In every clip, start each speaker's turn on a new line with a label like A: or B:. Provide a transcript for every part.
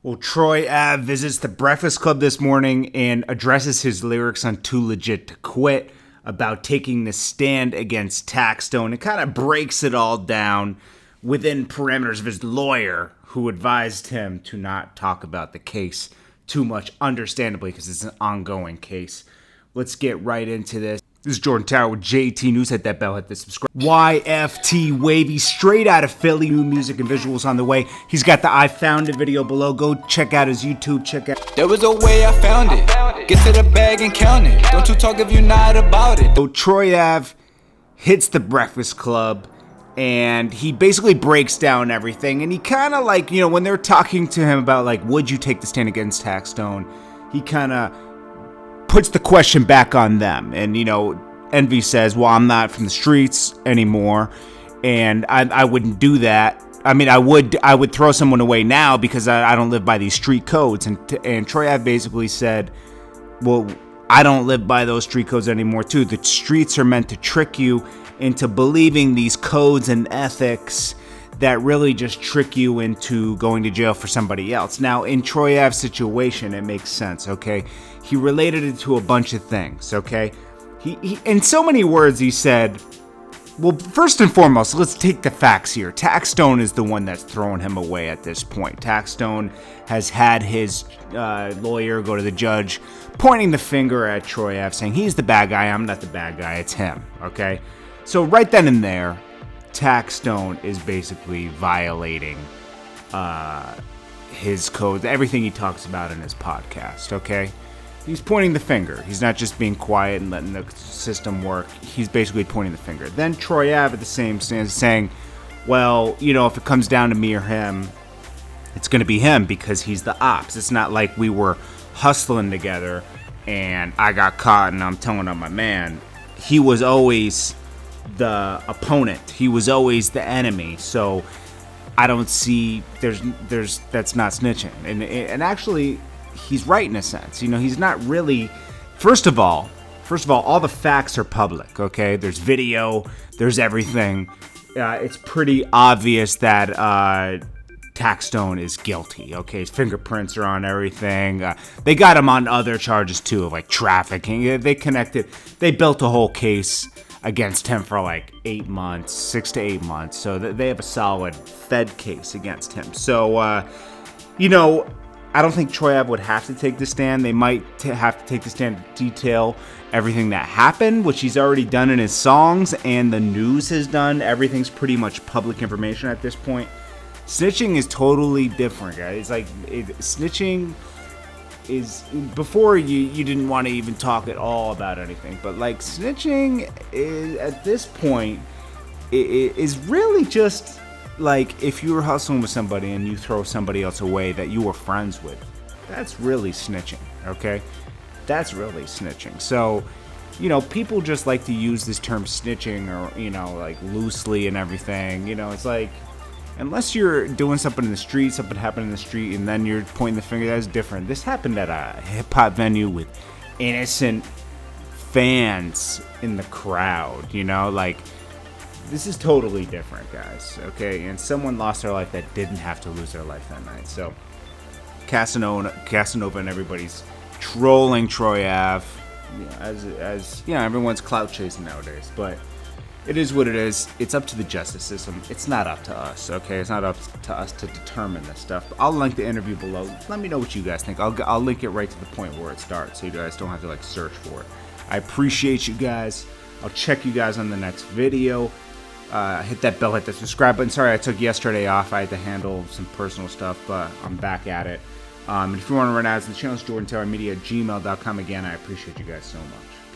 A: Well, Troy Ave visits the Breakfast Club this morning and addresses his lyrics on Too Legit to Quit about taking the stand against Taxstone and kind of breaks it all down within parameters of his lawyer, who advised him to not talk about the case too much, understandably, because it's an ongoing case. Let's get right into this. This is Jordan Tower with JT News. Hit that bell, hit the subscribe. YFTWavy, straight out of Philly. New music and visuals on the way. He's got the I Found It video below. Go check out his YouTube. Check out.
B: There was a way I found it. Get to the bag and count it. Don't you talk if you're not about it.
A: So Troy Ave hits the Breakfast Club, and he basically breaks down everything. And he kind of like, you know, when they're talking to him about like, would you take the stand against Taxstone? He kind of puts the question back on them. And, you know, Envy says, well, I'm not from the streets anymore, and I wouldn't do that. I mean, I would throw someone away now because I don't live by these street codes. And Troy Ave basically said, well, I don't live by those street codes anymore too. The streets are meant to trick you into believing these codes and ethics that really just trick you into going to jail for somebody else. Now, in Troy Ave's situation, it makes sense, okay? He related it to a bunch of things, okay? He in so many words, he said, well, first and foremost, let's take the facts here. Taxstone is the one that's throwing him away at this point. Taxstone has had his lawyer go to the judge, pointing the finger at Troy Ave, saying, he's the bad guy, I'm not the bad guy, it's him, okay? So right then and there, Taxstone is basically violating his code, everything he talks about in his podcast, okay? He's pointing the finger. He's not just being quiet and letting the system work. He's basically pointing the finger. Then Troy Ave at the same stand saying, well, you know, if it comes down to me or him, it's going to be him because he's the ops. It's not like we were hustling together and I got caught and I'm telling on my man. He was always the opponent. He was always the enemy. So I don't see there's that's not snitching. And actually, he's right in a sense. You know, he's not really. First of all, all the facts are public. Okay, there's video, there's everything. It's pretty obvious that Taxstone is guilty. Okay, his fingerprints are on everything. They got him on other charges too, of like trafficking. They built a whole case against him for like 8 months, 6 to 8 months. So they have a solid Fed case against him. So, you know, I don't think Troy Ave would have to take the stand. They might have to take the stand to detail everything that happened, which he's already done in his songs and the news has done. Everything's pretty much public information at this point. Snitching is totally different, guys. It's like snitching is, before you didn't want to even talk at all about anything, but like snitching is at this point is really just like if you were hustling with somebody and you throw somebody else away that you were friends with. That's really snitching, okay? That's really snitching. So, you know, people just like to use this term snitching or, you know, like loosely and everything. You know, it's like, unless you're doing something in the street, something happened in the street, and then you're pointing the finger, that's different. This happened at a hip-hop venue with innocent fans in the crowd, you know? Like, this is totally different, guys, okay? And someone lost their life that didn't have to lose their life that night. So, Casanova and everybody's trolling Troy Ave, you know, as you know, everyone's clout chasing nowadays, but it is what it is. It's up to the justice system. It's not up to us, okay? It's not up to us to determine this stuff. But I'll link the interview below. Let me know what you guys think. I'll link it right to the point where it starts, so you guys don't have to like search for it. I appreciate you guys. I'll check you guys on the next video. Hit that bell, hit the subscribe button. Sorry I took yesterday off. I had to handle some personal stuff, but I'm back at it. And if you want to run ads, the channel is jordantowermedia@gmail.com. Again, I appreciate you guys so much.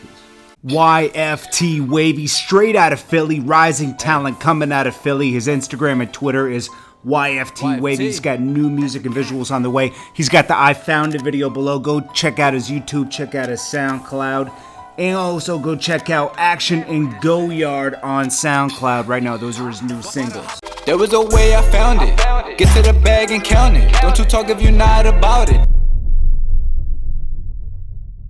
A: Peace. YFTWavy, straight out of Philly, rising talent coming out of Philly. His Instagram and Twitter is YFTWavy. He's got new music and visuals on the way. He's got the I Found It video below. Go check out his YouTube, check out his SoundCloud. And also go check out Action and GOYARD on SoundCloud right now. Those are his new singles.
B: There was a way I found it. Get to the bag and count it. Don't you talk if you're not about it.